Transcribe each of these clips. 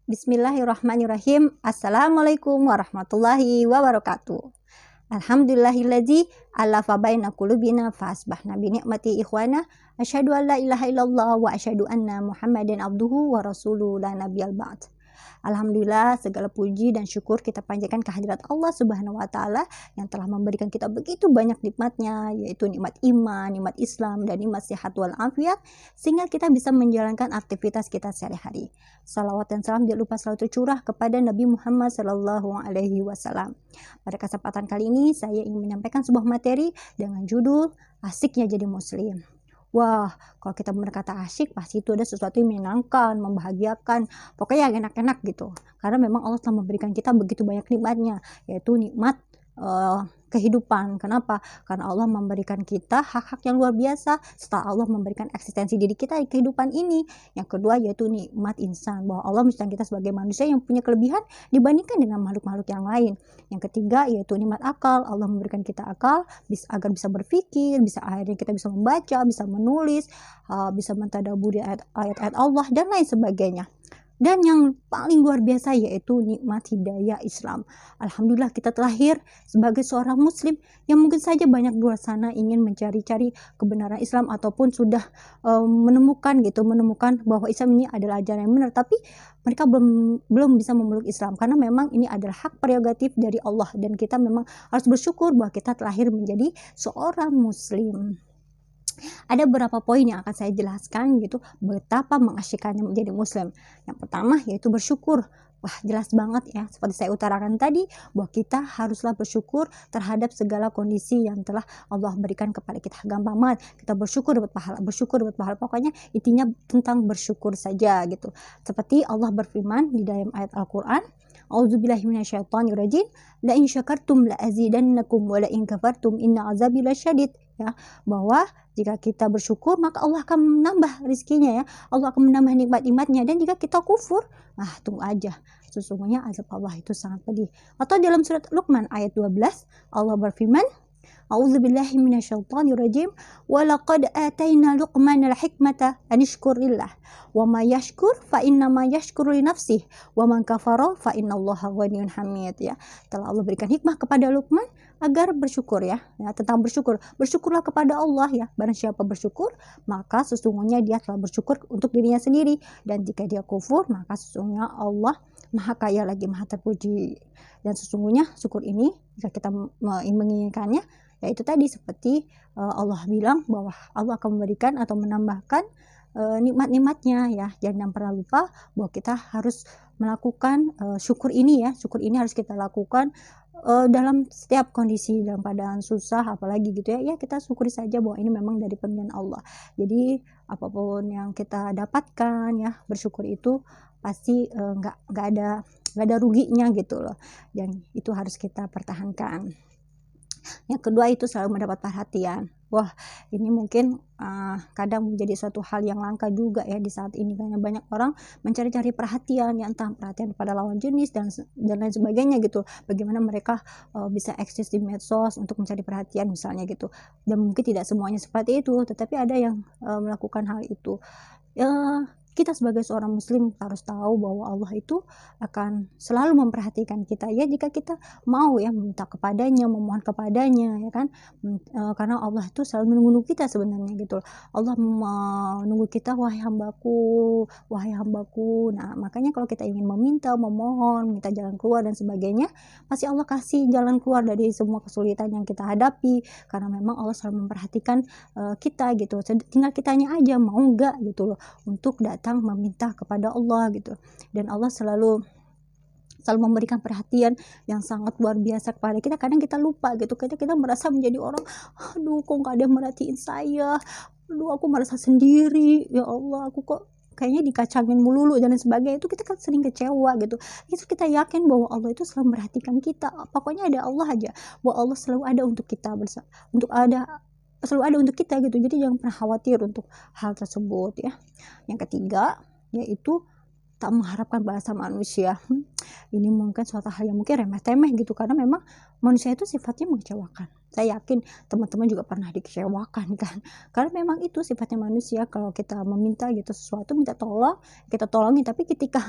Bismillahirrahmanirrahim. Assalamualaikum warahmatullahi wabarakatuh. Alhamdulillahilladzi alafa baina qulubina fa asbahna bi ni'mati ikhwana. Asyhadu an la ilaha illallah wa asyhadu anna Muhammadan abduhu wa rasuluhu la nabiyal ba'd. Alhamdulillah, segala puji dan syukur kita panjatkan kehadirat Allah Subhanahu wa taala yang telah memberikan kita begitu banyak nikmatnya, yaitu nikmat iman, nikmat Islam, dan nikmat sehat wal afiat, sehingga kita bisa menjalankan aktivitas kita sehari-hari. Salawat dan salam jangan lupa selalu tercurah kepada Nabi Muhammad Sallallahu Alaihi Wasallam. Pada kesempatan kali ini saya ingin menyampaikan sebuah materi dengan judul Asiknya Jadi Muslim. Wah, kalau kita berkata asyik, pasti itu ada sesuatu yang menyenangkan, membahagiakan, pokoknya yang enak-enak gitu. Karena memang Allah telah memberikan kita begitu banyak nikmatnya, yaitu nikmat kehidupan. Kenapa? Karena Allah memberikan kita hak-hak yang luar biasa setelah Allah memberikan eksistensi diri kita di kehidupan ini. Yang kedua yaitu nikmat insan, bahwa Allah menciptakan kita sebagai manusia yang punya kelebihan dibandingkan dengan makhluk-makhluk yang lain. Yang ketiga yaitu nikmat akal, Allah memberikan kita akal agar bisa berpikir, bisa akhirnya kita bisa membaca, bisa menulis, bisa mentadabburi ayat-ayat Allah dan lain sebagainya. Dan yang paling luar biasa yaitu nikmat hidayah Islam. Alhamdulillah kita terlahir sebagai seorang muslim yang mungkin saja banyak di luar sana ingin mencari-cari kebenaran Islam ataupun sudah menemukan bahwa Islam ini adalah ajaran yang benar, tapi mereka belum bisa memeluk Islam karena memang ini adalah hak prerogatif dari Allah dan kita memang harus bersyukur bahwa kita terlahir menjadi seorang muslim. Ada beberapa poin yang akan saya jelaskan gitu betapa mengasyikkannya menjadi muslim. Yang pertama yaitu bersyukur. Wah, jelas banget ya, seperti saya utarakan tadi bahwa kita haruslah bersyukur terhadap segala kondisi yang telah Allah berikan kepada kita. Gampang banget, kita bersyukur dapat pahala, pokoknya intinya tentang bersyukur saja gitu. Seperti Allah berfirman di dalam ayat Al-Qur'an, A'udzubillahi minasyaitonirrajim, la in syakartum la azidannakum wa la in kafartum inna azabi lasyadid, ya, bahwa jika kita bersyukur maka Allah akan menambah rizkinya, ya, Allah akan menambah nikmat-nikmatnya, dan jika kita kufur, tunggu aja, sesungguhnya azab Allah itu sangat pedih. Atau dalam surat Luqman ayat 12 Allah berfirman, A'udzubillahi minasyaitonirrajim, wa laqad atayna Luqmanal hikmata an yashkur lillah wa ma yashkur fa inna ma yashkuru li nafsihi wa man kafara fa innallaha ghaniyyun hamid, ya. Telah Allah berikan hikmah kepada Luqman agar bersyukur, ya, tentang bersyukurlah kepada Allah, ya. Barang siapa bersyukur maka sesungguhnya dia telah bersyukur untuk dirinya sendiri, dan jika dia kufur maka sesungguhnya Allah maha kaya lagi maha terpuji. Dan sesungguhnya syukur ini jika kita menginginkannya, yaitu tadi seperti Allah bilang bahwa Allah akan memberikan atau menambahkan nikmat-nikmatnya, ya. Jangan pernah lupa bahwa kita harus melakukan syukur ini, ya. Syukur ini harus kita lakukan dalam setiap kondisi, dalam keadaan susah apalagi gitu, ya. Ya, kita syukuri saja bahwa ini memang dari pemberian Allah. Jadi apapun yang kita dapatkan, ya, bersyukur itu pasti nggak ada ruginya gitu loh, dan itu harus kita pertahankan. Yang kedua itu selalu mendapat perhatian. Wah, ini mungkin kadang menjadi suatu hal yang langka juga, ya, di saat ini, karena banyak orang mencari-cari perhatian, ya, entah perhatian pada lawan jenis dan lain sebagainya gitu. Bagaimana mereka bisa eksis di medsos untuk mencari perhatian misalnya gitu. Dan mungkin tidak semuanya seperti itu, tetapi ada yang melakukan hal itu. Kita sebagai seorang muslim harus tahu bahwa Allah itu akan selalu memperhatikan kita, ya, jika kita mau, ya, meminta kepadanya, memohon kepadanya, ya kan, karena Allah itu selalu menunggu kita sebenarnya gitu. Allah menunggu kita, wahai hambaku. Nah, makanya kalau kita ingin meminta, memohon, minta jalan keluar dan sebagainya, pasti Allah kasih jalan keluar dari semua kesulitan yang kita hadapi, karena memang Allah selalu memperhatikan kita gitu. Tinggal kitanya aja mau enggak gitu loh untuk datang meminta kepada Allah gitu. Dan Allah selalu memberikan perhatian yang sangat luar biasa kepada kita. Kadang kita lupa gitu, kita merasa menjadi orang, aduh kok gak ada yang merhatiin saya, aduh aku merasa sendiri, ya Allah aku kok kayaknya dikacangin melulu dan lain sebagainya. Itu kita kan sering kecewa gitu. Itu kita yakin bahwa Allah itu selalu memperhatikan kita, pokoknya ada Allah aja, bahwa Allah selalu ada untuk kita, selalu ada untuk kita gitu. Jadi jangan pernah khawatir untuk hal tersebut, ya. Yang ketiga yaitu tak mengharapkan balasan manusia. Ini mungkin suatu hal yang mungkin remeh-temeh gitu, karena memang manusia itu sifatnya mengecewakan. Saya yakin teman-teman juga pernah dikecewakan kan, karena memang itu sifatnya manusia. Kalau kita meminta gitu sesuatu, minta tolong, kita tolongin, tapi ketika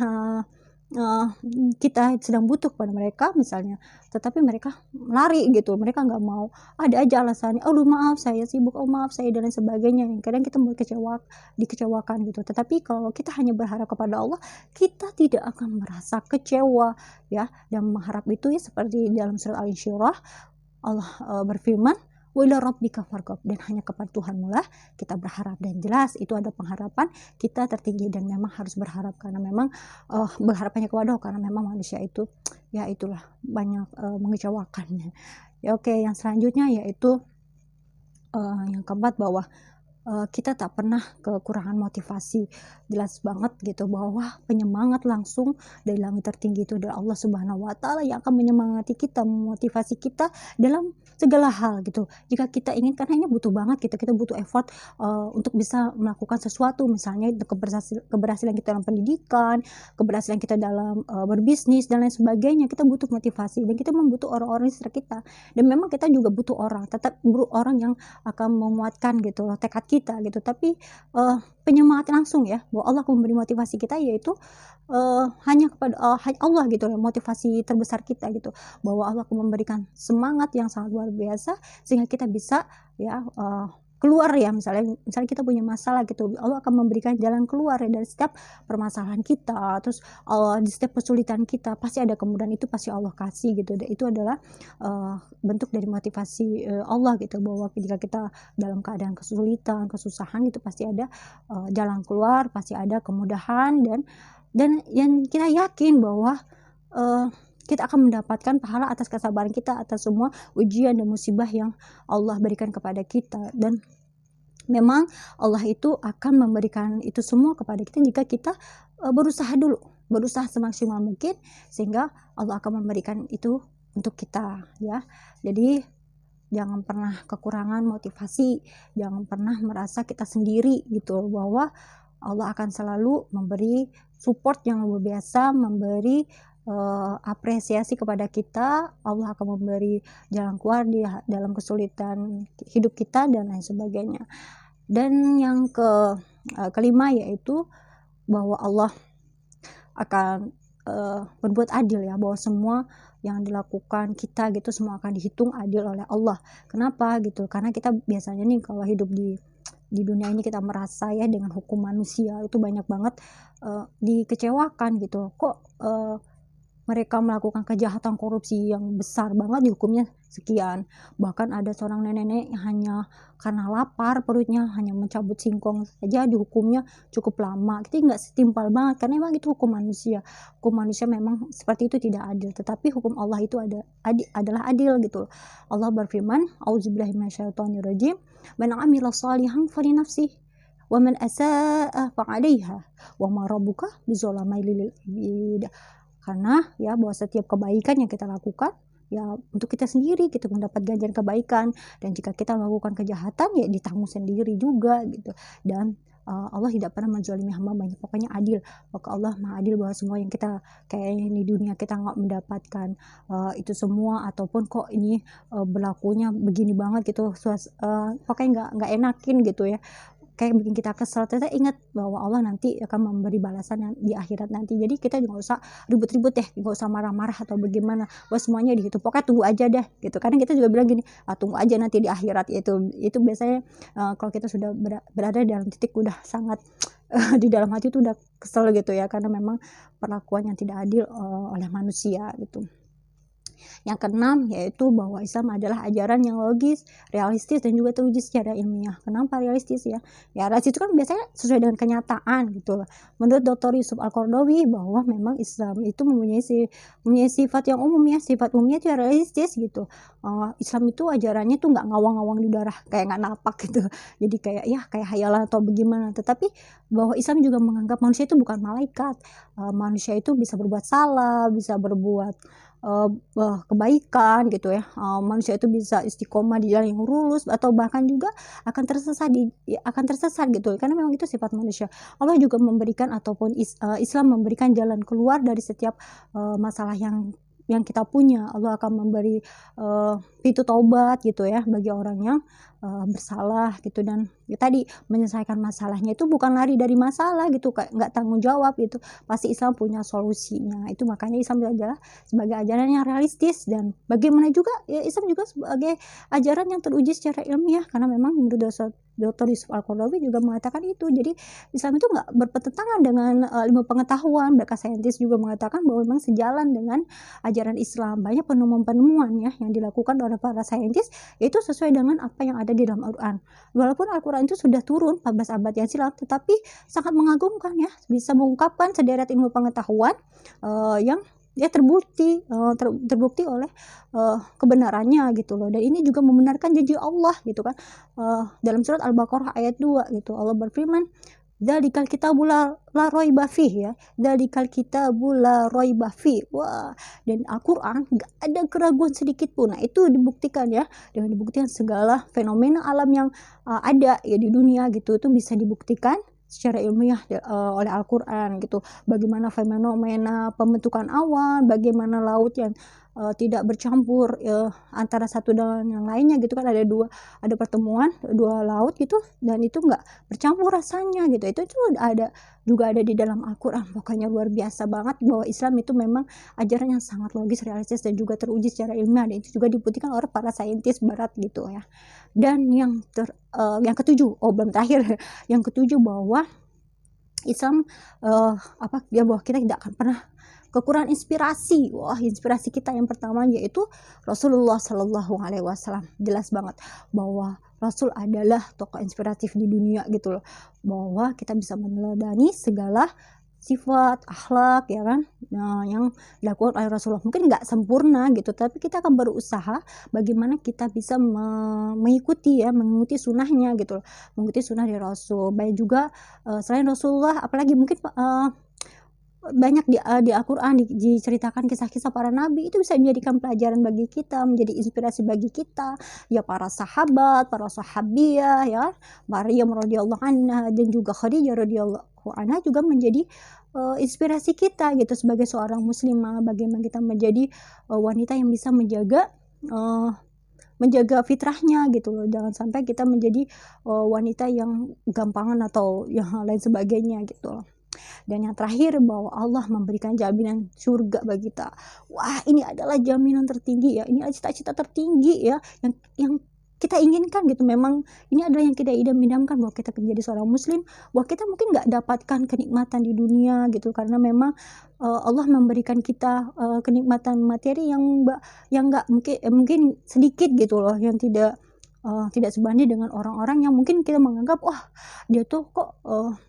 kita sedang butuh kepada mereka misalnya, tetapi mereka lari gitu, mereka nggak mau, ada aja alasannya, "Aduh maaf saya sibuk, oh maaf saya," dan lain sebagainya. Kadang kita dikecewakan gitu. Tetapi kalau kita hanya berharap kepada Allah, kita tidak akan merasa kecewa ya. Dan mengharap itu ya seperti dalam surat Al-Insyirah, Allah berfirman, "Wa ila rabbika farghab," dan hanya kepada Tuhanmu lah kita berharap. Dan jelas itu ada pengharapan kita tertinggi, dan memang harus berharap karena memang berharapannya kepada Allah, karena memang manusia itu ya itulah banyak mengecewakannya. Ya oke, yang selanjutnya yaitu yang keempat, bahwa kita tak pernah kekurangan motivasi. Jelas banget gitu bahwa penyemangat langsung dari langit tertinggi itu adalah Allah Subhanahu wa Ta'ala yang akan menyemangati kita, memotivasi kita dalam segala hal gitu. Jika kita ingin, karena ini butuh banget kita butuh effort untuk bisa melakukan sesuatu, misalnya keberhasilan kita dalam pendidikan, keberhasilan kita dalam berbisnis dan lain sebagainya. Kita butuh motivasi dan kita membutuh orang-orang di sekitar kita. Dan memang kita juga butuh orang yang akan menguatkan gitu loh tekad kita gitu. Tapi penyemangat langsung ya, bahwa Allah akan memberi motivasi kita, yaitu hanya kepada Allah gitu loh, motivasi terbesar kita gitu, bahwa Allah akan memberikan semangat yang sangat luar biasa sehingga kita bisa ya keluar ya, misalnya kita punya masalah gitu, Allah akan memberikan jalan keluar ya dari setiap permasalahan kita. Terus di setiap kesulitan kita pasti ada kemudahan, itu pasti Allah kasih gitu. Dan itu adalah bentuk dari motivasi Allah gitu, bahwa jika kita dalam keadaan kesulitan, kesusahan, itu pasti ada jalan keluar, pasti ada kemudahan, dan yang kita yakin bahwa kita akan mendapatkan pahala atas kesabaran kita atas semua ujian dan musibah yang Allah berikan kepada kita. Dan memang Allah itu akan memberikan itu semua kepada kita jika kita berusaha semaksimal mungkin, sehingga Allah akan memberikan itu untuk kita ya. Jadi jangan pernah kekurangan motivasi, jangan pernah merasa kita sendiri gitu, bahwa Allah akan selalu memberi support yang luar biasa, memberi apresiasi kepada kita. Allah akan memberi jalan keluar dalam kesulitan hidup kita dan lain sebagainya. Dan yang kelima yaitu bahwa Allah akan berbuat adil ya, bahwa semua yang dilakukan kita gitu semua akan dihitung adil oleh Allah. Kenapa gitu? Karena kita biasanya nih kalau hidup di dunia ini kita merasa ya dengan hukum manusia itu banyak banget dikecewakan gitu. Kok mereka melakukan kejahatan korupsi yang besar banget dihukumnya sekian. Bahkan ada seorang nenek-nenek yang hanya karena lapar perutnya hanya mencabut singkong saja dihukumnya cukup lama. Kita nggak setimpal banget karena memang itu hukum manusia. Hukum manusia memang seperti itu tidak adil, tetapi hukum Allah itu adalah adil gitu. Allah berfirman, "Auzubillahi minasyaitonirrajim, man 'amila shalihan falinafsihi wa man asaa'a fa'alaiha wa ma rabbuka bidzalami lil 'abid." Karena ya bahwa setiap kebaikan yang kita lakukan ya untuk kita sendiri, kita mendapat ganjaran kebaikan, dan jika kita melakukan kejahatan ya ditanggung sendiri juga gitu. Dan Allah tidak pernah menzalimi hamba-Nya, pokoknya adil. Maka Allah Maha adil, bahwa semua yang kita kayak di dunia kita nggak mendapatkan itu semua, ataupun kok ini berlakunya begini banget gitu, pokoknya nggak enakin gitu ya, kayak bikin kita kesel. Ternyata ingat bahwa Allah nanti akan memberi balasan di akhirat nanti. Jadi kita juga nggak usah ribut-ribut deh, nggak usah marah-marah atau bagaimana, bahwa semuanya dihitung, pokoknya tunggu aja deh gitu. Kadang kita juga bilang gini, tunggu aja nanti di akhirat. Itu biasanya kalau kita sudah berada dalam titik udah sangat di dalam hati itu udah kesel gitu ya, karena memang perlakuan yang tidak adil oleh manusia gitu. Yang keenam yaitu bahwa Islam adalah ajaran yang logis, realistis, dan juga teruji secara ilmiah. Kenapa realistis ya? Ya realistis itu kan biasanya sesuai dengan kenyataan gitu. Menurut Dr. Yusuf Al-Qaradawi, bahwa memang Islam itu mempunyai sifat yang umum ya, sifat umumnya itu realistis gitu. Islam itu ajarannya tuh nggak ngawang-ngawang di udara, kayak nggak napak gitu. Jadi kayak hayalan atau bagaimana. Tetapi bahwa Islam juga menganggap manusia itu bukan malaikat. Manusia itu bisa berbuat salah, bisa berbuat kebaikan gitu ya. Manusia itu bisa istiqomah di jalan yang lurus, atau bahkan juga akan tersesat gitu, karena memang itu sifat manusia. Allah juga memberikan, ataupun Islam memberikan jalan keluar dari setiap masalah yang kita punya. Allah akan memberi pintu taubat gitu ya bagi orang yang bersalah gitu, dan ya tadi menyelesaikan masalahnya itu bukan lari dari masalah gitu, kayak nggak tanggung jawab gitu, pasti Islam punya solusinya. Itu makanya Islam adalah sebagai ajaran yang realistis, dan bagaimana juga ya Islam juga sebagai ajaran yang teruji secara ilmiah, karena memang menurut Dr. Yusuf Al-Qaradawi juga mengatakan itu. Jadi Islam itu nggak bertentangan dengan ilmu pengetahuan. Mereka saintis juga mengatakan bahwa memang sejalan dengan ajaran Islam. Banyak penemuan-penemuan ya yang dilakukan oleh para saintis itu sesuai dengan apa yang ada di dalam Al-Quran. Walaupun Al-Quran itu sudah turun 14 abad yang silam, tetapi sangat mengagumkan ya, bisa mengungkapkan sederet ilmu pengetahuan yang dia terbukti oleh kebenarannya gitu loh. Dan ini juga membenarkan janji Allah gitu kan, dalam surat Al-Baqarah ayat 2 gitu, Allah berfirman, dzalikal kitabu la raiba fih ya, dzalikal kitabu la raiba fih. Wah, dan Al-Quran gak ada keraguan sedikit pun. Nah itu dibuktikan ya, dengan dibuktikan segala fenomena alam yang ada ya di dunia gitu, itu bisa dibuktikan secara ilmiah oleh Al-Quran gitu. Bagaimana fenomena pembentukan awan, bagaimana laut yang tidak bercampur antara satu dengan yang lainnya gitu kan, ada pertemuan dua laut gitu, dan itu nggak bercampur rasanya gitu. Itu juga ada di dalam Al-Quran. Pokoknya luar biasa banget bahwa Islam itu memang ajaran yang sangat logis, realistis, dan juga teruji secara ilmiah, dan itu juga dibuktikan oleh para saintis barat gitu ya. Dan yang ketujuh, belum terakhir, yang ketujuh bahwa Islam bahwa kita tidak akan pernah kekurangan inspirasi. Wah, inspirasi kita yang pertama yaitu Rasulullah Shallallahu Alaihi Wasallam. Jelas banget bahwa Rasul adalah tokoh inspiratif di dunia gitu loh, bahwa kita bisa meneladani segala sifat, akhlak ya kan, yang dilakukan oleh Rasulullah. Mungkin nggak sempurna gitu, tapi kita akan berusaha bagaimana kita bisa mengikuti sunnahnya gitu loh, mengikuti sunnah dari Rasul. Baik juga selain Rasulullah, apalagi mungkin banyak di Al-Quran diceritakan kisah-kisah para nabi, itu bisa menjadikan pelajaran bagi kita, menjadi inspirasi bagi kita ya, para sahabat, para sahabiyah ya, Maryam radhiyallahu anha dan juga Khadijah radhiyallahu anha juga menjadi inspirasi kita gitu sebagai seorang muslimah, bagaimana kita menjadi wanita yang bisa menjaga fitrahnya gitu loh. Jangan sampai kita menjadi wanita yang gampangan atau yang lain sebagainya gitu loh. Dan yang terakhir, bahwa Allah memberikan jaminan surga bagi kita. Wah, ini adalah jaminan tertinggi ya, ini adalah cita-cita tertinggi ya, yang kita inginkan gitu. Memang ini adalah yang kita idam-idamkan, bahwa kita menjadi seorang muslim, bahwa kita mungkin nggak dapatkan kenikmatan di dunia gitu, karena memang Allah memberikan kita kenikmatan materi yang nggak mungkin sedikit gitu loh, yang tidak sebanding dengan orang-orang yang mungkin kita menganggap, wah dia tuh kok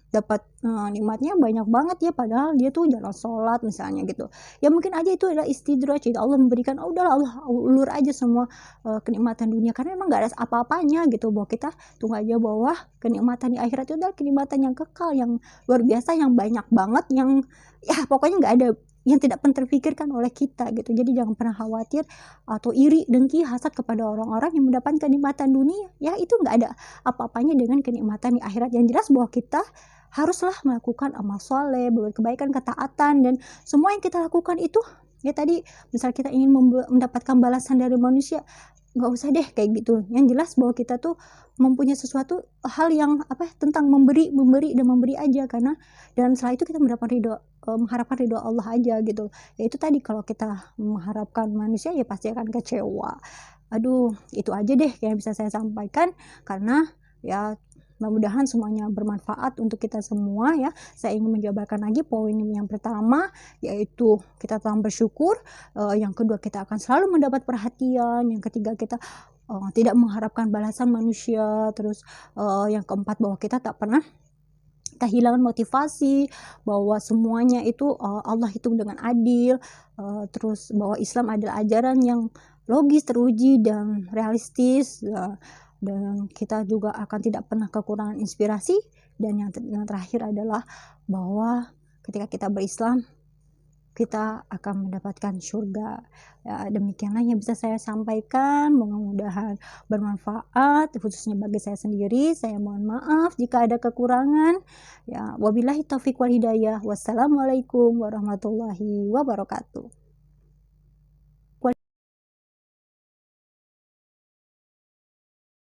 dapat nikmatnya banyak banget ya, padahal dia tuh jarang sholat misalnya gitu ya. Mungkin aja itu adalah istidraj, Allah memberikan, udahlah Allah ulur aja semua kenikmatan dunia, karena memang gak ada apa-apanya gitu. Bahwa kita tunggu aja bahwa kenikmatan di akhirat itu adalah kenikmatan yang kekal, yang luar biasa, yang banyak banget, yang ya pokoknya gak ada yang tidak pernah terpikirkan oleh kita gitu. Jadi jangan pernah khawatir atau iri, dengki, hasad kepada orang-orang yang mendapatkan kenikmatan dunia ya. Itu nggak ada apa-apanya dengan kenikmatan di akhirat. Yang jelas bahwa kita haruslah melakukan amal soleh, berbuat kebaikan, ketaatan, dan semua yang kita lakukan itu ya tadi, misal kita ingin mendapatkan balasan dari manusia, nggak usah deh kayak gitu. Yang jelas bahwa kita tuh mempunyai sesuatu hal yang tentang memberi dan memberi aja, karena dan setelah itu kita mengharapkan ridho Allah aja gitu. Ya itu tadi, kalau kita mengharapkan manusia ya pasti akan kecewa. Aduh, itu aja deh yang bisa saya sampaikan, karena ya mudah-mudahan semuanya bermanfaat untuk kita semua ya. Saya ingin menjabarkan lagi poin yang pertama, yaitu kita tetap bersyukur. Yang kedua, kita akan selalu mendapat perhatian. Yang ketiga, kita tidak mengharapkan balasan manusia. Terus yang keempat, bahwa kita tak pernah kehilangan motivasi, bahwa semuanya itu Allah hitung dengan adil. Terus bahwa Islam adalah ajaran yang logis, teruji, dan realistis. Dan kita juga akan tidak pernah kekurangan inspirasi. Dan yang terakhir adalah bahwa ketika kita berislam, kita akan mendapatkan surga ya. Demikianlah yang bisa saya sampaikan, mudah-mudahan bermanfaat khususnya bagi saya sendiri. Saya mohon maaf jika ada kekurangan ya. Wabillahi taufiq wal hidayah. Wassalamualaikum warahmatullahi wabarakatuh.